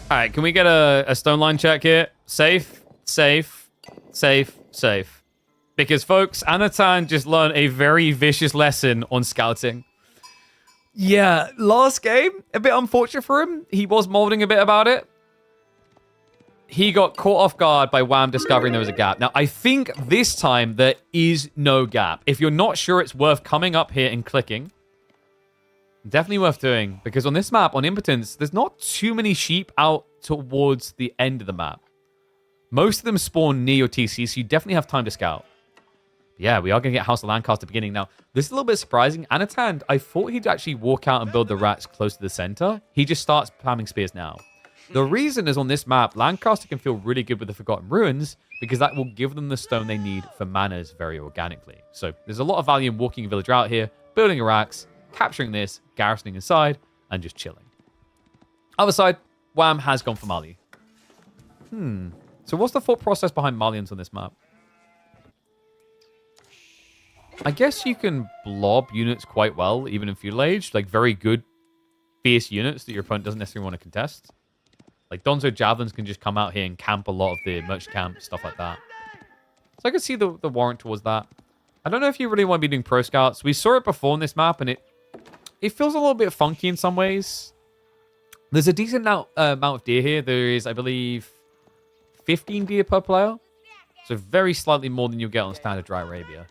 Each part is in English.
All right, can we get a stone line check here? Safe, safe, safe, safe. Because, folks, Anatan just learned a very vicious lesson on scouting. Yeah, last game, a bit unfortunate for him. He was molding a bit about it. He got caught off guard by Wham discovering there was a gap. Now, I think this time there is no gap. If you're not sure, it's worth coming up here and clicking. Definitely worth doing, because on this map, on Impotence, there's not too many sheep out towards the end of the map. Most of them spawn near your TC, so you definitely have time to scout. Yeah, we are going to get House of Lancaster beginning. Now, this is a little bit surprising. Anatan, I thought he'd actually walk out and build the rats close to the center. He just starts spamming spears now. The reason is on this map, Lancaster can feel really good with the Forgotten Ruins because that will give them the stone they need for manas very organically. So there's a lot of value in walking a villager out here, building a racks, capturing this, garrisoning inside, and just chilling. Other side, Wham has gone for Mali. So what's the thought process behind Malians on this map? I guess you can blob units quite well, even in Feudal Age. Like, very good, fierce units that your opponent doesn't necessarily want to contest. Like, Donzo Javelins can just come out here and camp a lot of the merchant camp, stuff like that. So I can see the warrant towards that. I don't know if you really want to be doing pro scouts. We saw it before on this map, and it feels a little bit funky in some ways. There's a decent amount of deer here. There is, I believe, 15 deer per player. So very slightly more than you'll get on standard Dry Arabia.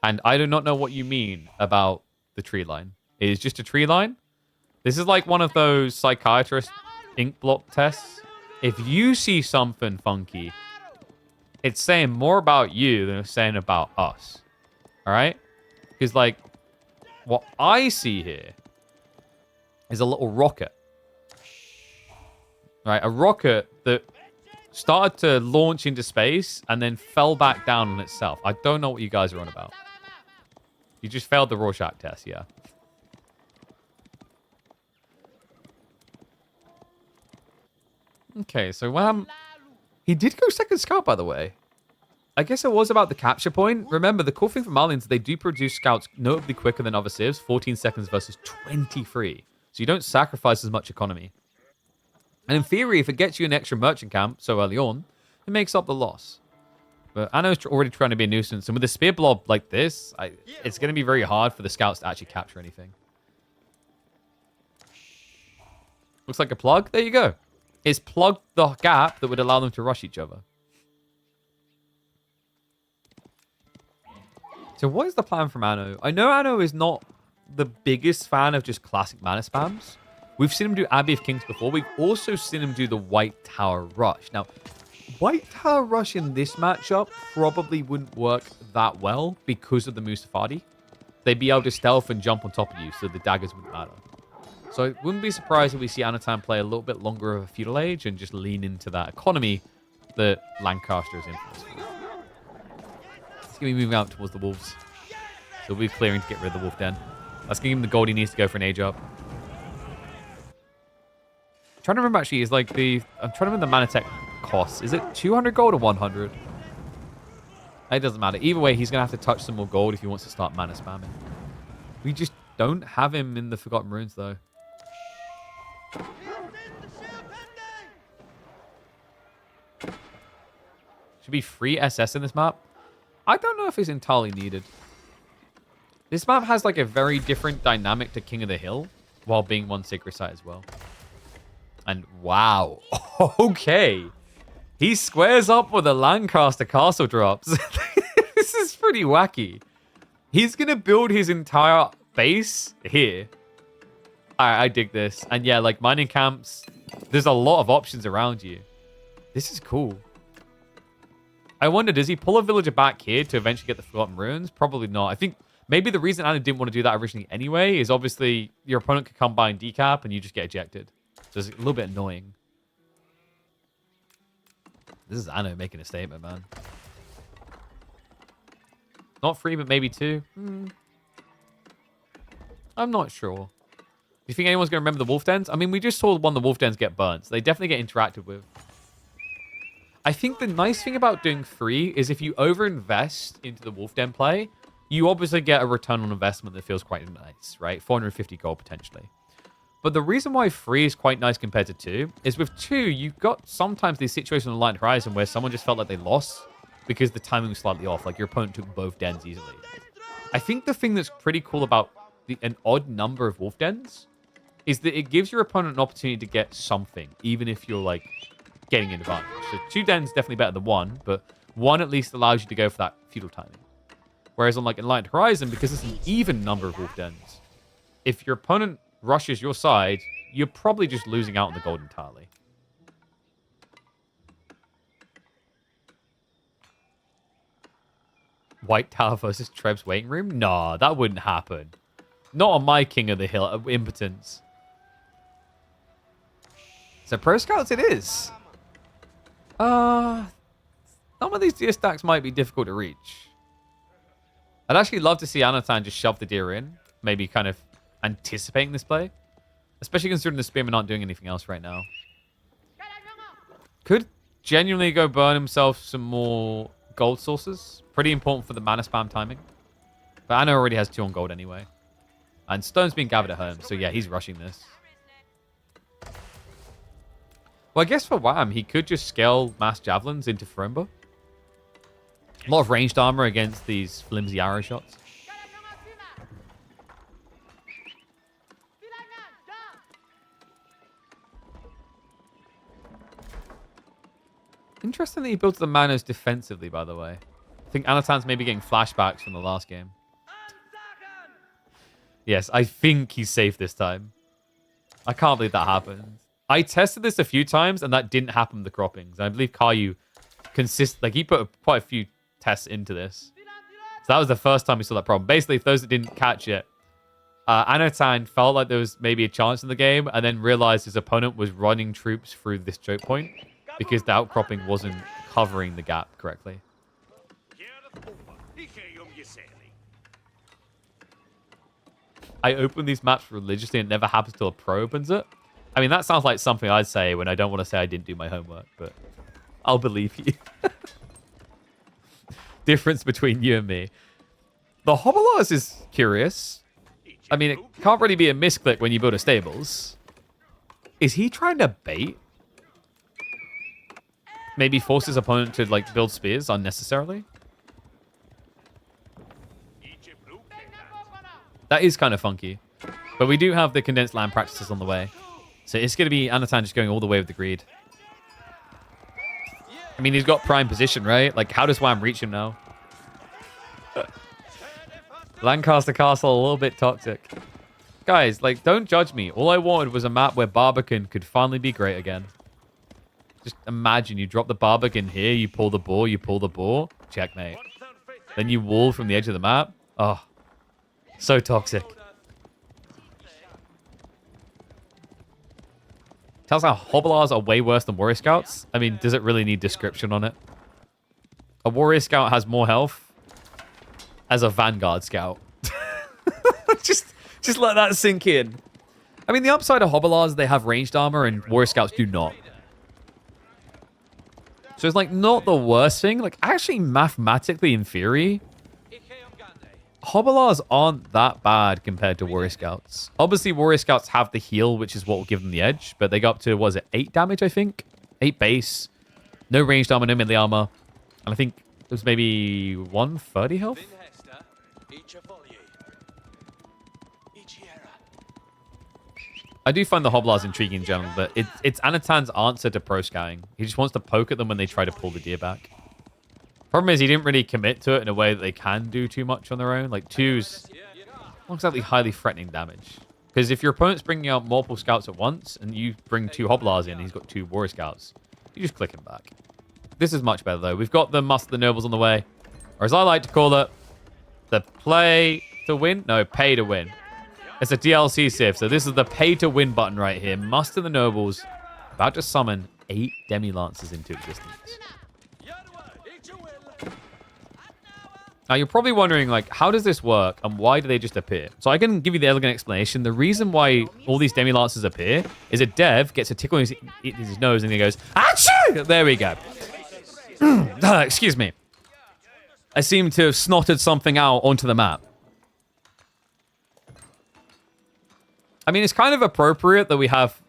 And I do not know what you mean about the tree line. It is just a tree line. This is like one of those psychiatrist ink blot tests. If you see something funky, it's saying more about you than it's saying about us. All right? Because, like, what I see here is a little rocket. Right? A rocket that started to launch into space and then fell back down on itself. I don't know what you guys are on about. You just failed the Rorschach test, yeah. Okay, so Wham... He did go second scout, by the way. I guess it was about the capture point. Remember, the cool thing for Malians, they do produce scouts notably quicker than other civs. 14 seconds versus 23. So you don't sacrifice as much economy. And in theory, if it gets you an extra merchant camp so early on, it makes up the loss. But Anno's already trying to be a nuisance. And with a spear blob like this, it's going to be very hard for the scouts to actually capture anything. Looks like a plug. There you go. It's plugged the gap that would allow them to rush each other. So what is the plan from Anno? I know Anno is not the biggest fan of just classic mana spams. We've seen him do Abbey of Kings before. We've also seen him do the White Tower Rush. Now, White Tower Rush in this matchup probably wouldn't work that well because of the Mustafadi. They'd be able to stealth and jump on top of you, so the daggers wouldn't matter. So I wouldn't be surprised if we see Anatan play a little bit longer of a Feudal Age and just lean into that economy that Lancaster is infamous for. He's going to be moving out towards the Wolves. So we'll be clearing to get rid of the Wolf Den. That's going to give him the gold he needs to go for an age up. I'm trying to remember actually, is like I'm trying to remember the mana tech cost. Is it 200 gold or 100? It doesn't matter. Either way, he's going to have to touch some more gold if he wants to start mana spamming. We just don't have him in the Forgotten Ruins though. Should be free SS in this map. I don't know if it's entirely needed. This map has like a very different dynamic to King of the Hill while being one sacred site as well. And wow. Okay. He squares up with the Lancaster castle drops. This is pretty wacky. He's going to build his entire base here. Alright, I dig this. And yeah, like mining camps, there's a lot of options around you. This is cool. I wonder, does he pull a villager back here to eventually get the Forgotten Ruins? Probably not. I think maybe the reason Anna didn't want to do that originally anyway is obviously your opponent could come by and decap and you just get ejected. So it's a little bit annoying. This is Anna making a statement, man. Not 3, but maybe 2. I'm not sure. Do you think anyone's going to remember the Wolf Dens? I mean, we just saw one of the Wolf Dens get burnt. So they definitely get interacted with. I think the nice thing about doing free is if you overinvest into the Wolf Den play, you obviously get a return on investment that feels quite nice, right? 450 gold potentially. But the reason why free is quite nice compared to 2 is with 2, you've got sometimes these situations on Light Horizon where someone just felt like they lost because the timing was slightly off. Like your opponent took both dens easily. I think the thing that's pretty cool about an odd number of Wolf Dens is that it gives your opponent an opportunity to get something, even if you're like getting an advantage. So 2 dens definitely better than 1, but 1 at least allows you to go for that feudal timing. Whereas on like Enlightened Horizon, because it's an even number of Wolf Dens, if your opponent rushes your side, you're probably just losing out on the gold entirely. White Tower versus Treb's waiting room? Nah, that wouldn't happen. Not on my King of the Hill impotence. So Pro Scouts it is. Some of these deer stacks might be difficult to reach. I'd actually love to see Anatan just shove the deer in. Maybe kind of anticipating this play. Especially considering the Spearmen aren't doing anything else right now. Could genuinely go burn himself some more gold sources. Pretty important for the mana spam timing. But Anna already has 2 on gold anyway. And Stone's being gathered at home. So yeah, he's rushing this. Well, I guess for Wham, he could just scale mass javelins into Feromba. A lot of ranged armor against these flimsy arrow shots. Interestingly, he builds the manas defensively, by the way. I think Anatan's maybe getting flashbacks from the last game. Yes, I think he's safe this time. I can't believe that happened. I tested this a few times, and that didn't happen with the croppings. I believe Caillou he put quite a few tests into this. So that was the first time we saw that problem. Basically, for those that didn't catch it, Anatan felt like there was maybe a chance in the game, and then realized his opponent was running troops through this choke point because the outcropping wasn't covering the gap correctly. I open these maps religiously and it never happens till a pro opens it. I mean, that sounds like something I'd say when I don't want to say I didn't do my homework, but I'll believe you. Difference between you and me. The Hobolars is curious. I mean, it can't really be a misclick when you build a stables. Is he trying to bait? Maybe force his opponent to like build spears unnecessarily? That is kind of funky. But we do have the condensed land practices on the way. So it's going to be Anatan just going all the way with the greed. I mean, he's got prime position, right? Like, how does Wham reach him now? Lancaster Castle, a little bit toxic. Guys, like, don't judge me. All I wanted was a map where Barbican could finally be great again. Just imagine you drop the Barbican here, you pull the boar, checkmate. Then you wall from the edge of the map. Oh, so toxic. Tells how Hobolars are way worse than Warrior Scouts. I mean, does it really need description on it? A Warrior Scout has more health as a Vanguard Scout. just let that sink in. I mean, the upside of Hobolars, they have ranged armor and Warrior Scouts do not. So it's like not the worst thing. Like actually mathematically in theory, Hobolars aren't that bad compared to Warrior Scouts. Obviously, Warrior Scouts have the heal, which is what will give them the edge. But they go up to, what is it, 8 damage, I think? 8 base. No ranged armor, no melee armor. And I think it was maybe 130 health? I do find the Hobolars intriguing in general, but it's Anatan's answer to pro scouting. He just wants to poke at them when they try to pull the deer back. Problem is, he didn't really commit to it in a way that they can do too much on their own. Like, 2's not exactly highly threatening damage. Because if your opponent's bringing out multiple scouts at once, and you bring 2 Hobolars in, and he's got 2 Warrior Scouts, you just click him back. This is much better, though. We've got the Muster the Nobles on the way. Or as I like to call it, the play to win? No, pay to win. It's a DLC Civ, so this is the pay to win button right here. Muster the Nobles, about to summon 8 Demi-Lancers into existence. Now, you're probably wondering, like, how does this work and why do they just appear? So I can give you the elegant explanation. The reason why all these Demi-Lancers appear is a dev gets a tickle in his nose and he goes, achoo! There we go. Excuse me. I seem to have snotted something out onto the map. I mean, it's kind of appropriate that we have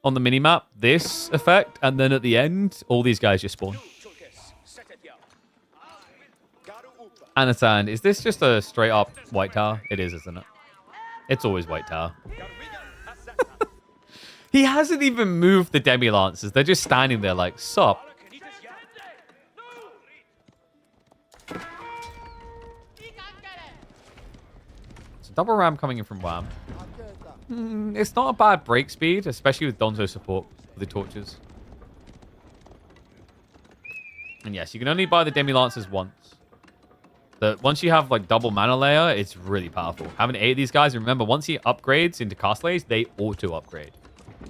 on the minimap this effect, and then at the end, all these guys just spawn. Anatan, is this just a straight up white tower? It is, isn't it? It's always white tower. He hasn't even moved the demi-lancers. They're just standing there like, sup. It's a double ram coming in from Wham. It's not a bad break speed, especially with Donzo support with the torches. And yes, you can only buy the demi-lancers once. Once you have like double mana layer, it's really powerful. Having 8 of these guys, and remember, once he upgrades into castlays, they auto-upgrade. So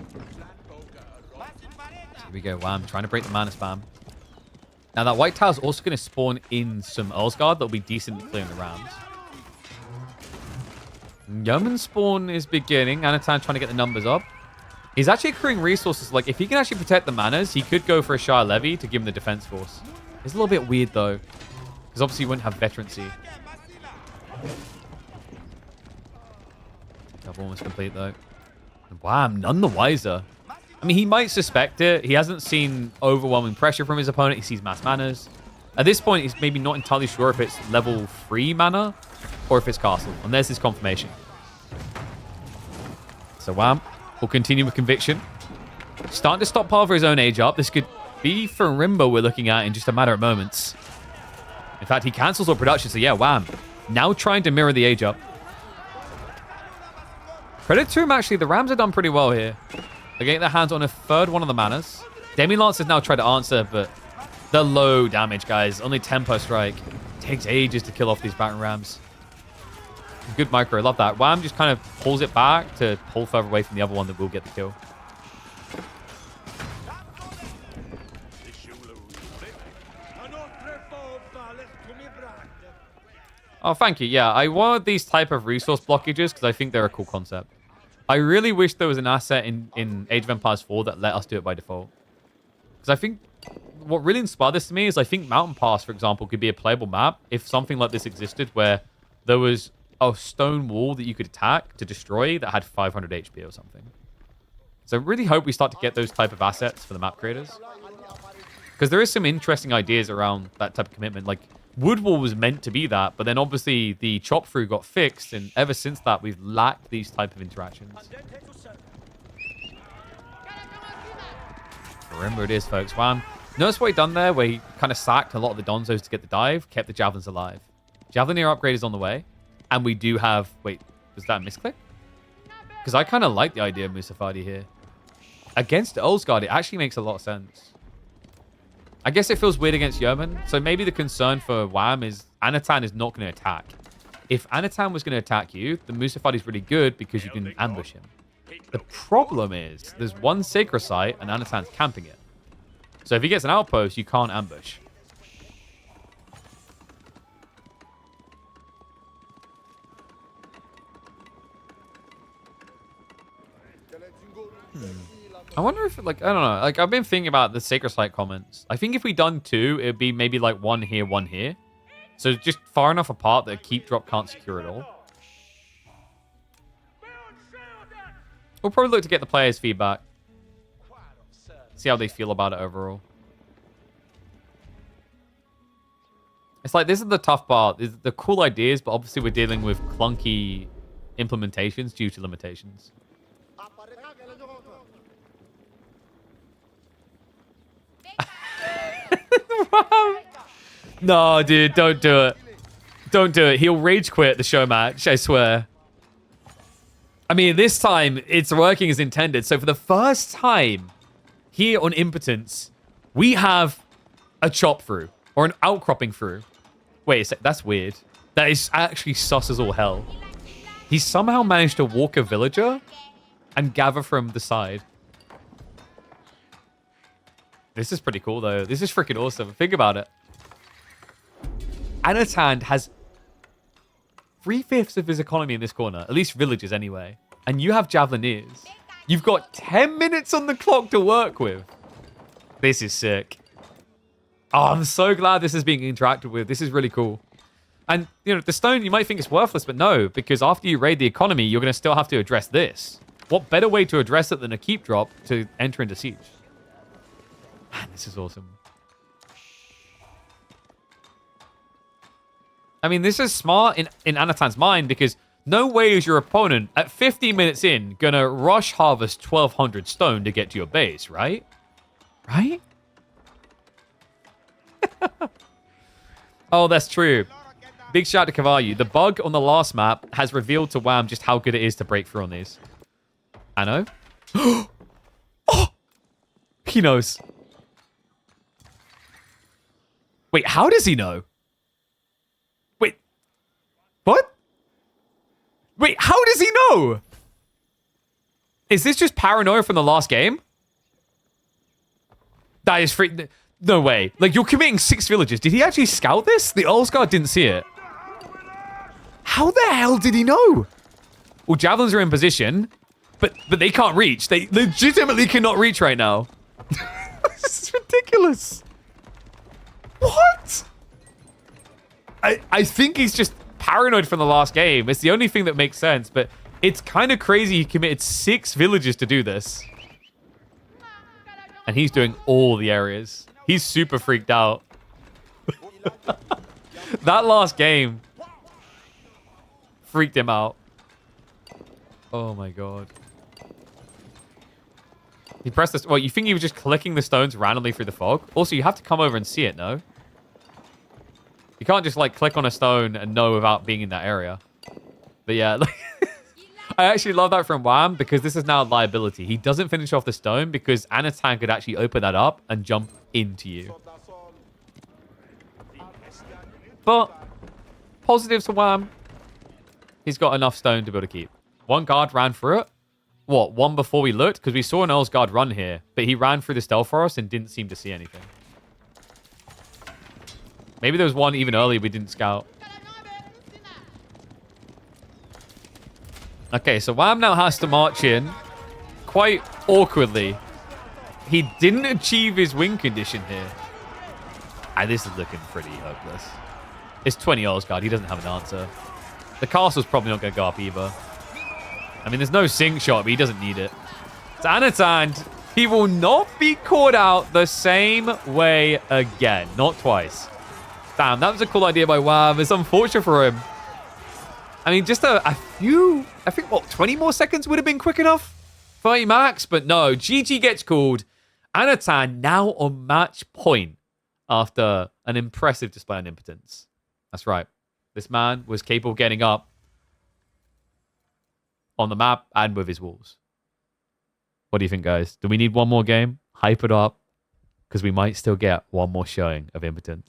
here we go, Wham, trying to break the mana spam. Now that white tower is also going to spawn in some Earl's Guard that'll be decent at clearing the rams. Yeoman spawn is beginning. Anatan trying to get the numbers up. He's actually accruing resources. Like, if he can actually protect the manas, he could go for a Shire Levy to give him the defense force. It's a little bit weird, though. Because obviously he wouldn't have veterancy. Double almost complete, though. Wow, none the wiser. I mean, he might suspect it. He hasn't seen overwhelming pressure from his opponent. He sees mass manas. At this point, he's maybe not entirely sure if it's level 3 mana or if it's castle. And there's his confirmation. So Wham will continue with conviction. Starting to stockpile for his own age up. This could be for Rimbo we're looking at in just a matter of moments. In fact, he cancels all production, so yeah, Wham. Now trying to mirror the age up. Credit to him, actually, the Rams have done pretty well here. They're getting their hands on a third one of the manas. Demi-Lance has now tried to answer, but they're low damage, guys. Only 10 per strike. Takes ages to kill off these Baron Rams. Good micro, love that. Wham just kind of pulls it back to pull further away from the other one that will get the kill. Oh, thank you. Yeah, I wanted these type of resource blockages because I think they're a cool concept. I really wish there was an asset in Age of Empires 4 that let us do it by default. Because I think what really inspired this to me is I think Mountain Pass, for example, could be a playable map if something like this existed where there was a stone wall that you could attack to destroy that had 500 HP or something. So I really hope we start to get those type of assets for the map creators. Because there is some interesting ideas around that type of commitment. Like, Woodwall was meant to be that, but then obviously the chop through got fixed, and ever since that, we've lacked these type of interactions. Remember it is, folks. Wham. Notice what he done there, where he kind of sacked a lot of the Donzos to get the dive, kept the Javelins alive. Javelineer upgrade is on the way, and we do have... Wait, was that a misclick? Because I kind of like the idea of Musafadi here. Against Earl's Guard, it actually makes a lot of sense. I guess it feels weird against Yeoman. So maybe the concern for Wham is Anatan is not going to attack. If Anatan was going to attack you, the Musafadi is really good because you can ambush him. The problem is there's one Sacred Site and Anatan's camping it. So if he gets an outpost, you can't ambush. I wonder if, like, I don't know. Like, I've been thinking about the Sacred Site comments. I think if we done 2, it'd be maybe like 1 here, 1 here. So just far enough apart that a keep drop can't secure it all. We'll probably look to get the players' feedback. See how they feel about it overall. It's like, this is the tough part. The cool ideas, but obviously we're dealing with clunky implementations due to limitations. No, dude, don't do it. Don't do it. He'll rage quit the show match, I swear. I mean, this time, it's working as intended. So for the first time here on Impotence, we have a chop through. Or an outcropping through. Wait a sec, that's weird. That is actually sus as all hell. He somehow managed to walk a villager and gather from the side. This is pretty cool, though. This is freaking awesome. Think about it. Anatan has 3/5 of his economy in this corner. At least villages, anyway. And you have Javelineers. You've got 10 minutes on the clock to work with. This is sick. Oh, I'm so glad this is being interacted with. This is really cool. And, you know, the stone, you might think it's worthless, but no, because after you raid the economy, you're going to still have to address this. What better way to address it than a keep drop to enter into siege? Man, this is awesome. I mean, this is smart in Anatan's mind because no way is your opponent at 15 minutes in going to rush harvest 1,200 stone to get to your base, right? Right? Oh, that's true. Big shout to Cavalli. The bug on the last map has revealed to Wham just how good it is to break through on these. I know. Oh! He knows. Wait, how does he know? Wait. What? Wait, how does he know? Is this just paranoia from the last game? That is freak. No way. Like, you're committing 6 villages. Did he actually scout this? The Earl's Guard didn't see it. How the hell did he know? Well, javelins are in position, but they can't reach. They legitimately cannot reach right now. This is ridiculous. What? I think he's just paranoid from the last game. It's the only thing that makes sense, but it's kind of crazy he committed 6 villages to do this. And he's doing all the areas. He's super freaked out. That last game freaked him out. Oh my god. He pressed this. Well, you think he was just clicking the stones randomly through the fog? Also, you have to come over and see it, no? You can't just, like, click on a stone and know without being in that area. But yeah, like, I actually love that from Wham because this is now a liability. He doesn't finish off the stone because Anatan could actually open that up and jump into you. But positives to Wham. He's got enough stone to be able to keep. One guard ran through it. What, one before we looked? Because we saw an Earl's Guard run here, but he ran through the stealth forest and didn't seem to see anything. Maybe there was one even earlier we didn't scout. Okay, so Wham now has to march in quite awkwardly. He didn't achieve his win condition here. Ah, this is looking pretty hopeless. It's 20 Earl's Guard. He doesn't have an answer. The castle's probably not going to go up either. I mean, there's no sink shot, but he doesn't need it. It's Anatan. He will not be caught out the same way again. Not twice. Damn, that was a cool idea by Wham. It's unfortunate for him. I mean, just a few, I think, what, 20 more seconds would have been quick enough? 30 max, but no. GG gets called. Anatan now on match point after an impressive display on impotence. That's right. This man was capable of getting up on the map and with his walls. What do you think, guys? Do we need one more game? Hype it up, because we might still get one more showing of impotence.